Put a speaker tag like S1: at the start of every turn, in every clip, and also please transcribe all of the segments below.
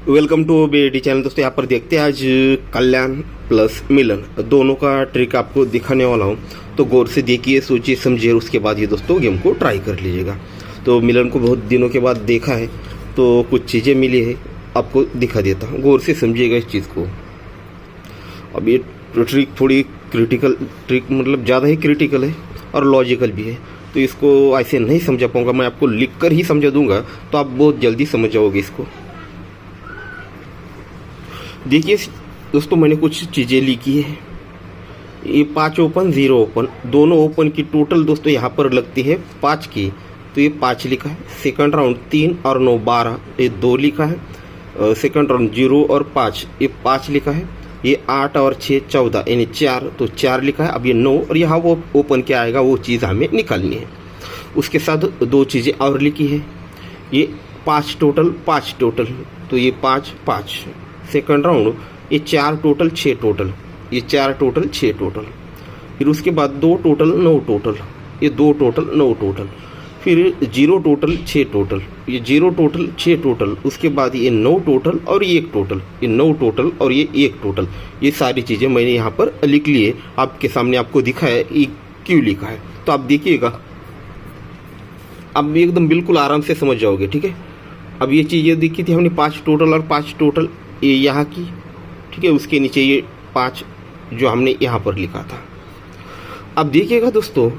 S1: Welcome to BAT channel. दोस्तों यहाँ पर देखते हैं आज कल्याण प्लस मिलन दोनों का ट्रिक आपको दिखाने वाला हूँ। तो गौर से देखिए, सोचिए, समझिए और उसके बाद ये दोस्तों गेम को ट्राई कर लीजिएगा। तो मिलन को बहुत दिनों के बाद देखा है तो कुछ चीज़ें मिली है, आपको दिखा देता हूँ। गौर से समझिएगा इस चीज़ को। अब ये ट्रिक थोड़ी क्रिटिकल ट्रिक, मतलब ज़्यादा ही क्रिटिकल है और लॉजिकल भी है, तो इसको ऐसे नहीं समझा पाऊँगा। मैं आपको लिख कर ही समझा दूंगा तो आप बहुत जल्दी समझ जाओगे इसको। देखिए दोस्तों, मैंने कुछ चीज़ें लिखी है। ये 5 ओपन 0 ओपन, दोनों ओपन की टोटल दोस्तों यहाँ पर लगती है 5 की, तो ये 5 लिखा है। सेकंड राउंड 3 और 9 12, ये 2 लिखा है। सेकंड राउंड 0 और 5, ये 5 लिखा है। ये 8 और 6 14, यानी 4, तो 4 लिखा है। अब ये 9 और यहाँ वो ओपन क्या आएगा वो चीज़ हमें निकालनी है। उसके साथ 2 चीज़ें और लिखी है। ये 5 टोटल 5 टोटल, तो ये 5 5। सेकंड राउंड ये 4 टोटल 6 टोटल, ये 4 टोटल 6 टोटल। फिर उसके बाद 2 टोटल 9 टोटल, ये 2 टोटल 9 टोटल। फिर 0 टोटल 6 टोटल, ये 0 टोटल 6 टोटल। उसके बाद ये 9 टोटल और ये 1 टोटल, ये 9 टोटल और ये 1 टोटल। ये सारी चीज़ें मैंने यहाँ पर लिख ली है, आपके सामने आपको दिखा है ये क्यों लिखा है। तो आप देखिएगा, अब एकदम बिल्कुल आराम से समझ जाओगे, ठीक है। अब ये चीज़ें दिखी थी हमने 5 टोटल और 5 टोटल, ये यहाँ की, ठीक है। उसके नीचे ये 5 जो हमने यहाँ पर लिखा था। अब देखिएगा दोस्तों,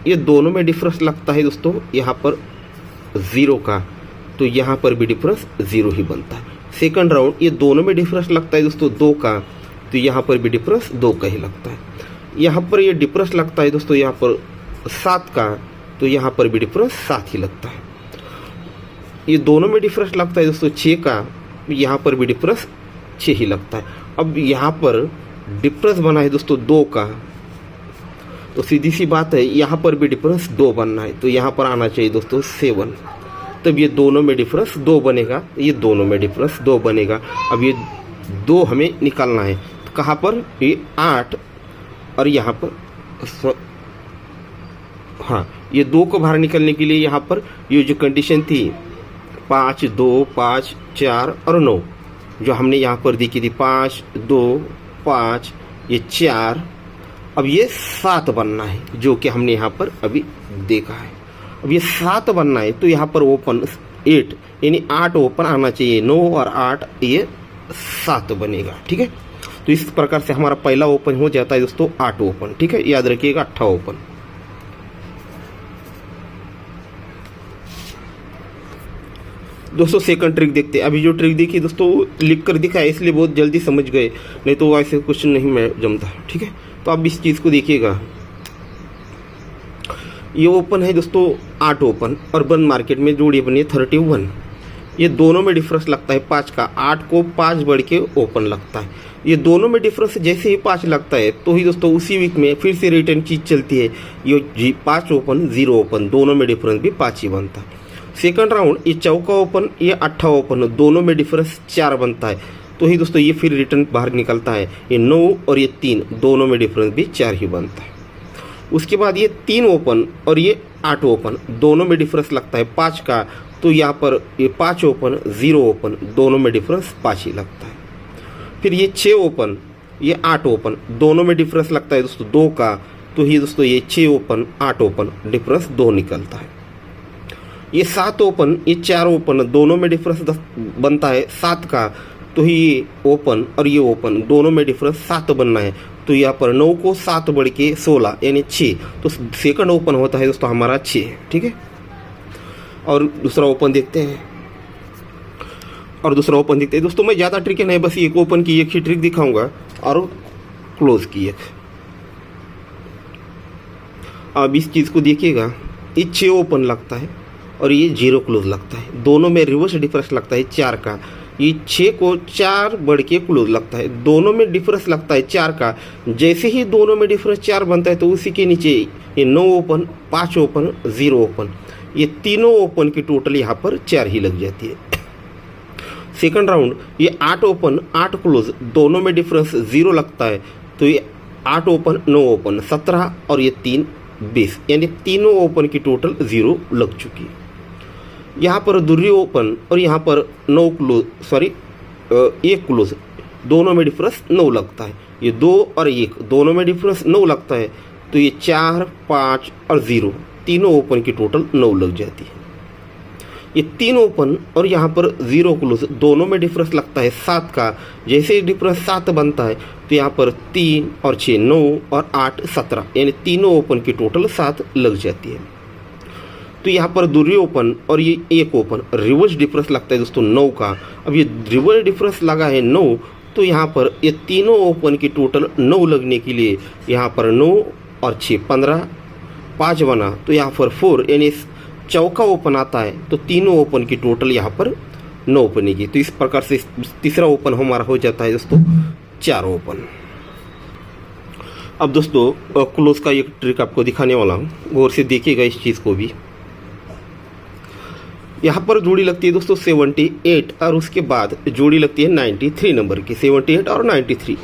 S1: ये दोनों में डिफरेंस लगता है दोस्तों यहाँ पर 0 का, तो यहाँ पर भी डिफरेंस 0 ही बनता है। सेकंड राउंड ये दोनों में डिफरेंस लगता है दोस्तों 2 का, तो यहाँ पर भी डिफरेंस 2 का ही लगता है। यहाँ पर ये डिफरेंस लगता है दोस्तों यहाँ पर 7 का, तो यहाँ पर भी डिफरेंस 7 ही लगता है। ये दोनों में डिफरेंस लगता है दोस्तों 6 का, यहाँ पर भी डिफरेंस 6 ही लगता है। अब यहाँ पर डिफरेंस बना है दोस्तों 2 का, तो सीधी सी बात है यहाँ पर भी डिफरेंस 2 बनना है, तो यहाँ पर आना चाहिए दोस्तों 7। तब ये दोनों में डिफरेंस 2 बनेगा, ये दोनों में डिफरेंस 2 बनेगा। अब ये 2 हमें निकालना है, तो कहाँ पर, ये 8 और यहाँ पर हाँ, ये 2 को बाहर निकलने के लिए यहाँ पर ये जो कंडीशन थी 5 2 5 4 और 9 जो हमने यहाँ पर देखी थी, 5 2 5, ये 4, अब ये 7 बनना है, जो कि हमने यहाँ पर अभी देखा है। अब ये 7 बनना है, तो यहाँ पर ओपन 8, यानी 8 ओपन आना चाहिए। 9 और 8, ये 7 बनेगा, ठीक है। तो इस प्रकार से हमारा पहला ओपन हो जाता है दोस्तों 8 ओपन, ठीक है। याद रखिएगा 8 ओपन। दोस्तों सेकंड ट्रिक देखते हैं। अभी जो ट्रिक देखी दोस्तों लिख कर दिखा है, इसलिए बहुत जल्दी समझ गए, नहीं तो ऐसे क्वेश्चन नहीं मैं जमता, ठीक है। तो आप इस चीज़ को देखिएगा। ये ओपन है दोस्तों 8 ओपन और बंद मार्केट में जोड़ी बनी है 31। ये दोनों में डिफरेंस लगता है 5 का, 8 को 5 बढ़ के ओपन लगता है। ये दोनों में डिफरेंस जैसे ही 5 लगता है तो ही दोस्तों उसी वीक में फिर से रिटर्न चीज़ चलती है। ये 5 ओपन 0 ओपन, दोनों में डिफरेंस भी 5 ही बनता है। सेकंड राउंड ये चौका ओपन, ये 8 ओपन, दोनों में डिफरेंस 4 बनता है, तो ही दोस्तों ये फिर रिटर्न बाहर निकलता है। ये 9 और ये 3, दोनों में डिफरेंस भी 4 ही बनता है। उसके बाद ये 3 ओपन और ये 8 ओपन, दोनों में डिफरेंस लगता है 5 का, तो यहाँ पर ये 5 ओपन 0 ओपन, दोनों में डिफरेंस 5 ही लगता है। फिर ये 6 ओपन, ये 8 ओपन, दोनों में डिफरेंस लगता है दोस्तों 2 का, तो ही दोस्तों ये 6 ओपन 8 ओपन, डिफरेंस 2 निकलता है। ये 7 ओपन, ये 4 ओपन, दोनों में डिफरेंस बनता है 7 का, तो ही ये ओपन और ये ओपन, दोनों में डिफरेंस 7 बनना है, तो यहाँ पर 9 को 7 बढ़ के 16 यानी 6, तो सेकंड ओपन होता है दोस्तों हमारा 6, ठीक है। और दूसरा ओपन देखते हैं, दोस्तों मैं ज़्यादा ट्रिक नहीं, बस एक ओपन की एक ही ट्रिक दिखाऊंगा और क्लोज की एक। अब इस चीज़ को देखिएगा, ये 6 ओपन लगता है और ये 0 क्लोज लगता है, दोनों में रिवर्स डिफरेंस लगता है 4 का। ये 6 को 4 बढ़ के क्लोज लगता है, दोनों में डिफरेंस लगता है 4 का। जैसे ही दोनों में डिफरेंस 4 बनता है तो उसी के नीचे ये 9 ओपन 5 ओपन 0 ओपन, ये तीनों ओपन की टोटल यहाँ पर 4 ही लग जाती है। सेकंड राउंड ये 8 ओपन 8 क्लोज, दोनों में डिफरेंस 0 लगता है, तो ये 8 ओपन 9 ओपन 17 और ये 3 20, यानी तीनों ओपन की टोटल 0 लग चुकी है। यहाँ पर दूसरी ओपन और यहाँ पर 9 क्लोज, एक क्लोज, दोनों में डिफरेंस 9 लगता है। ये 2 और 1 दोनों में डिफरेंस 9 लगता है, तो ये 4, 5 और 0 तीनों ओपन की टोटल 9 लग जाती है। ये 3 ओपन और यहाँ पर 0 क्लोज दोनों में डिफरेंस लगता है 7 का। जैसे ही डिफरेंस 7 बनता है तो यहाँ पर 3 और 6 9 और 8 17, यानी तीनों ओपन की टोटल 7 लग जाती है। तो यहाँ पर दूसरी ओपन और ये एक ओपन रिवर्स डिफरेंस लगता है दोस्तों 9 का। अब ये रिवर्स डिफरेंस लगा है 9, तो यहाँ पर ये तीनों ओपन की टोटल 9 लगने के लिए यहाँ पर 9 और 6 15, 5 बना तो यहाँ पर 4, यानी चौका ओपन आता है, तो तीनों ओपन की टोटल यहाँ पर 9 बनेगी। तो इस प्रकार से तीसरा ओपन हमारा हो जाता है दोस्तों 4 ओपन। अब दोस्तों क्लोज का एक ट्रिक आपको दिखाने वाला हूँ, गौर से देखिएगा इस चीज़ को भी। यहाँ पर जोड़ी लगती है दोस्तों 78 और उसके बाद जोड़ी लगती है 93 नंबर की, 78 और 93।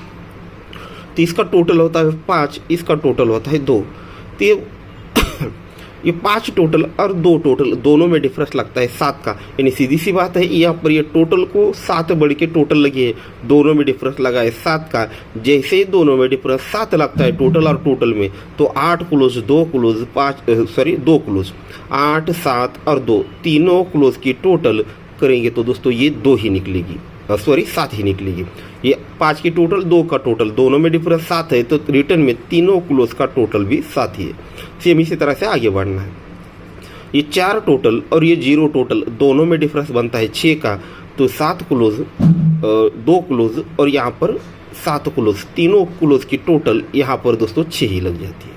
S1: तो इसका टोटल होता है 5, इसका टोटल होता है 2। तो ये 5 टोटल और 2 टोटल दोनों में डिफरेंस लगता है 7 का, यानी सीधी सी बात है यहाँ पर ये टोटल को 7 बढ़ के टोटल लगी है, दोनों में डिफरेंस लगा है 7 का। जैसे ही दोनों में डिफरेंस 7 लगता है टोटल और टोटल में, तो 8 क्लोज 2 क्लोज 2 क्लोज 8 7 और 2 तीनों क्लोज की टोटल करेंगे तो दोस्तों ये 2 ही निकलेगी, 7 ही निकलेगी। ये 5 की टोटल 2 का टोटल दोनों में डिफरेंस 7 है, तो रिटर्न में तीनों क्लोज का टोटल भी 7 ही है। सेम इसी तरह से आगे बढ़ना है। ये 4 टोटल और ये 0 टोटल दोनों में डिफरेंस बनता है 6 का, तो 7 क्लोज 2 क्लोज और यहाँ पर 7 क्लोज, तीनों क्लोज की टोटल यहाँ पर दोस्तों 6 ही लग जाती है।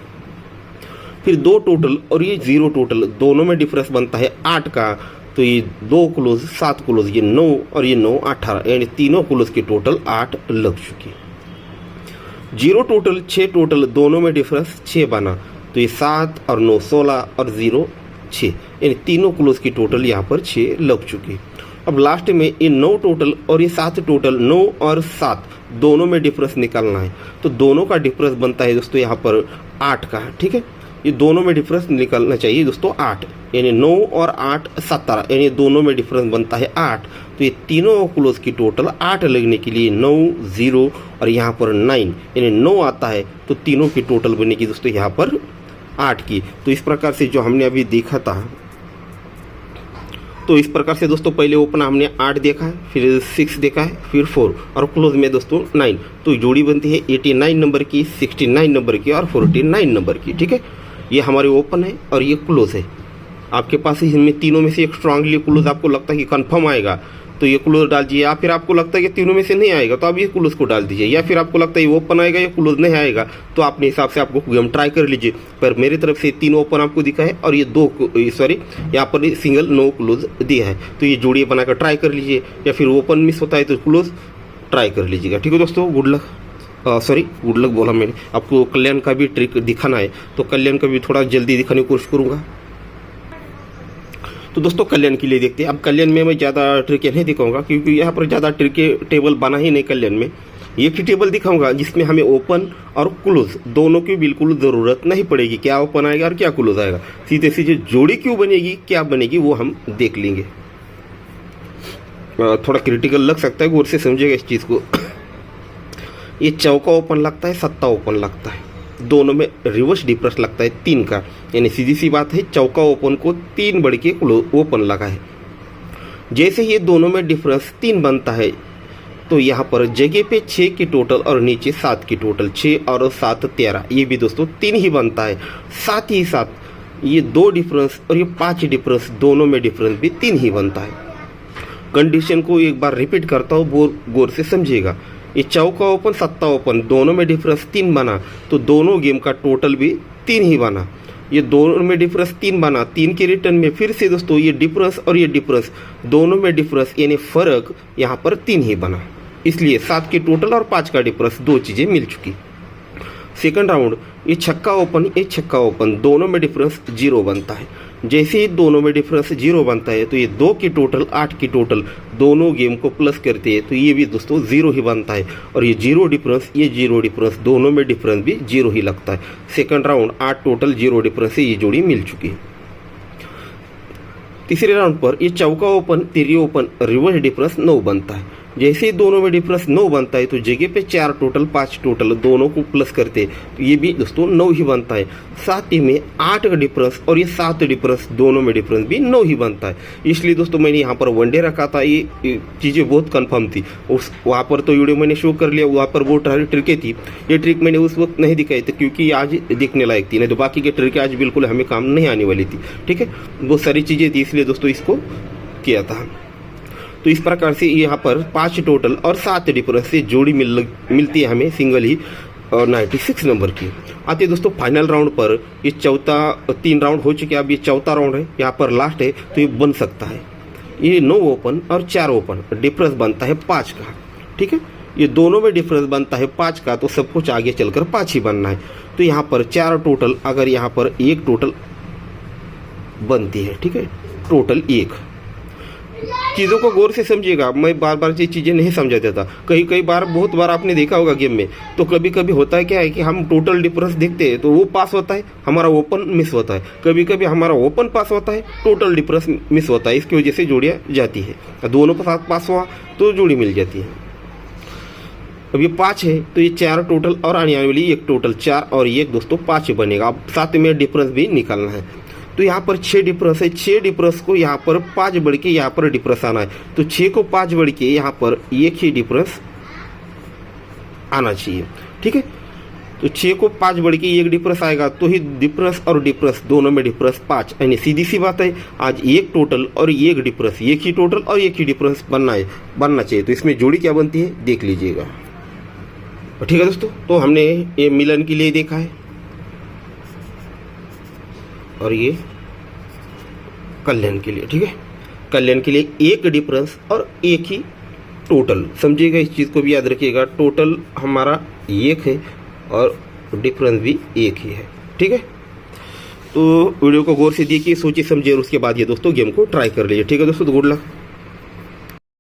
S1: फिर 2 टोटल और ये 0 टोटल दोनों में डिफरेंस बनता है 8 का, तो ये 2 क्लोज 7 क्लोज, ये 9 और ये 9 18, यानी तीनों क्लोज की टोटल 8 लग चुकी है। 0 टोटल 6 टोटल दोनों में डिफरेंस 6 बना, तो ये 7 और 9 16 और 0 6, यानी तीनों क्लोज की टोटल यहाँ पर 6 लग चुकी है। अब लास्ट में ये 9 टोटल और ये 7 टोटल 9 और 7 दोनों में डिफरेंस निकालना है, तो दोनों का डिफरेंस बनता है दोस्तों यहाँ पर 8 का। ठीक है, ये दोनों में डिफरेंस निकलना चाहिए दोस्तों 8, यानी 9 और 8 17, यानी दोनों में डिफरेंस बनता है 8। तो ये तीनों क्लोज की टोटल 8 लगने के लिए 9 0 और यहाँ पर 9, यानी 9 आता है, तो तीनों की टोटल बनेगी दोस्तों यहाँ पर 8 की। तो इस प्रकार से जो हमने अभी देखा था, तो इस प्रकार से दोस्तों पहले ओपन हमने 8 देखा है, फिर 6 देखा है, फिर 4 और क्लोज में दोस्तों 9। तो जोड़ी बनती है 89 नंबर की, 69 नंबर की और 49 नंबर की। ठीक है, ये हमारे ओपन है और ये क्लोज है। आपके पास इनमें तीनों में से एक स्ट्रांगली क्लोज आपको लगता है कि कंफर्म आएगा, तो ये क्लोज डाल दीजिए। या फिर आपको लगता है कि तीनों में से नहीं आएगा, तो आप ये क्लोज को डाल दीजिए। या फिर आपको लगता है ये ओपन आएगा, ये क्लोज नहीं आएगा, तो अपने हिसाब से आपको गेम ट्राई कर लीजिए। पर मेरी तरफ से 3 ओपन आपको दिखा है और ये 2 यहाँ पर सिंगल 9 क्लोज दिया है, तो ये जोड़ी बनाकर ट्राई कर लीजिए। या फिर ओपन मिस होता है तो क्लोज ट्राई कर लीजिएगा। ठीक है दोस्तों, गुड लक। गुड लक बोला मैंने, आपको कल्याण का भी ट्रिक दिखाना है, तो कल्याण का भी थोड़ा जल्दी दिखाने की कोशिश करूँगा। तो दोस्तों कल्याण के लिए देखते हैं। अब कल्याण में मैं ज़्यादा ट्रिक नहीं दिखाऊंगा, क्योंकि यहाँ पर ज़्यादा ट्रिक टेबल बना ही नहीं कल्याण में। एक ही टेबल दिखाऊंगा जिसमें हमें ओपन और क्लोज दोनों की बिल्कुल ज़रूरत नहीं पड़ेगी, क्या ओपन आएगा और क्या क्लोज आएगा। सीधे सीधे जोड़ी क्यों बनेगी, क्या बनेगी, वो हम देख लेंगे। थोड़ा क्रिटिकल लग सकता है, गौर से समझिएगा इस चीज़ को। ये चौका ओपन लगता है, सत्ता ओपन लगता है, दोनों में रिवर्स डिफरेंस लगता है 3 का, यानी सीधी सी बात है चौका ओपन को 3 बढ़ के ओपन लगा है। जैसे ये दोनों में डिफरेंस 3 बनता है, तो यहाँ पर जगह पे 6 की टोटल और नीचे 7 की टोटल, 6 और 7 13, ये भी दोस्तों 3 ही बनता है। साथ ही साथ ये 2 डिफरेंस और ये 5 डिफरेंस, दोनों में डिफरेंस भी 3 ही बनता है। कंडीशन को एक बार रिपीट करता हूँ, गौर से समझिएगा। ये चौका ओपन सत्ता ओपन दोनों में डिफरेंस 3 बना, तो दोनों गेम का टोटल भी 3 ही बना। ये दोनों में डिफरेंस 3 बना, 3 के रिटर्न में फिर से दोस्तों ये डिफरेंस और ये डिफरेंस दोनों में डिफरेंस यानी फ़र्क यहाँ पर 3 ही बना, इसलिए 7 की टोटल और 5 का डिफरेंस, 2 चीज़ें मिल चुकी। सेकंड राउंड ये छक्का ओपन, ये छक्का ओपन दोनों में डिफरेंस 0 बनता है। जैसे ही दोनों में डिफरेंस 0 बनता है, तो ये 2 की टोटल 8 की टोटल दोनों गेम को प्लस करते हैं, तो ये भी दोस्तों 0 ही बनता है। और ये 0 डिफरेंस, ये 0 डिफरेंस, दोनों में डिफरेंस भी 0 ही लगता है। सेकंड राउंड 8 टोटल 0 डिफरेंस से ये जोड़ी मिल चुकी है। तीसरे राउंड पर ये चौका ओपन, तिरी ओपन, रिवर्स डिफरेंस 9 बनता है। जैसे ही दोनों में डिफरेंस 9 बनता है तो जगह पे 4 टोटल 5 टोटल दोनों को प्लस करते हैं तो ये भी दोस्तों 9 ही बनता है। साथ ही में 8 का डिफरेंस और ये 7 डिफरेंस दोनों में डिफरेंस भी 9 ही बनता है। इसलिए दोस्तों मैंने यहाँ पर वनडे रखा था, ये चीज़ें बहुत कन्फर्म थी। उस वहाँ पर तो वीडियो मैंने शो कर लिया, वहाँ पर वो ट्रिकें थी, ये ट्रिक मैंने उस वक्त नहीं दिखाई थी क्योंकि आज देखने लायक थी, नहीं तो बाकी की ट्रिकें आज बिल्कुल हमें काम नहीं आने वाली थी। ठीक है, बहुत सारी चीज़ें थी इसलिए दोस्तों इसको किया था। तो इस प्रकार से यहाँ पर 5 टोटल और 7 डिफरेंस से जोड़ी मिलती है हमें सिंगल ही और 96 नंबर की। आते दोस्तों फाइनल राउंड पर, ये चौथा 3 राउंड हो चुके, अब ये चौथा राउंड है, यहाँ पर लास्ट है तो ये बन सकता है। ये 9 ओपन और 4 ओपन, डिफरेंस बनता है 5 का। ठीक है, ये दोनों में डिफरेंस बनता है 5 का, तो सब कुछ आगे चलकर 5 ही बनना है। तो यहाँ पर 4 टोटल, अगर यहाँ पर 1 टोटल बनती है, ठीक है, टोटल 1। चीज़ों को गौर से समझिएगा, मैं बार बार ये चीज़ें नहीं समझा देता। कई बार बहुत बार आपने देखा होगा गेम में, तो कभी कभी होता है क्या है कि हम टोटल डिफरेंस देखते हैं तो वो पास होता है, हमारा ओपन मिस होता है। कभी कभी हमारा ओपन पास होता है, टोटल डिफरेंस मिस होता है, इसकी वजह से जोड़ियाँ जाती है। दोनों के साथ पास हुआ तो जोड़ी मिल जाती है। अब ये 5 है तो ये 4 टोटल और आने वाली 1 टोटल 4 और 1 दोस्तों 5 बनेगा। अब साथ में डिफरेंस भी निकालना है, तो यहाँ पर 6 डिफरेंस है। 6 डिफरेंस को यहाँ पर 5 बढ़ के यहाँ पर डिफरेंस आना है, तो 6 को 5 बढ़ के यहाँ पर 1 ही डिफरेंस आना चाहिए। ठीक है, तो 6 को 5 बढ़ के 1 डिफरेंस आएगा तो ही डिफरेंस और डिफरेंस दोनों में डिफरेंस 5, यानी सीधी सी बात है आज 1 टोटल और 1 डिफरेंस, 1 ही टोटल और 1 ही डिफरेंस बनना चाहिए। तो इसमें जोड़ी क्या बनती है देख लीजिएगा। ठीक है दोस्तों, तो हमने ये मिलन के लिए देखा है और ये कल्याण के लिए। ठीक है, कल्याण के लिए 1 डिफरेंस और 1 ही टोटल, समझिएगा, इस चीज़ को भी याद रखिएगा। टोटल हमारा 1 है और डिफरेंस भी 1 ही है। ठीक है, तो वीडियो को गौर से देखिए, सोचिए समझिए और उसके बाद ये दोस्तों गेम को ट्राई कर लीजिए। ठीक है दोस्तों, तो गुड लक।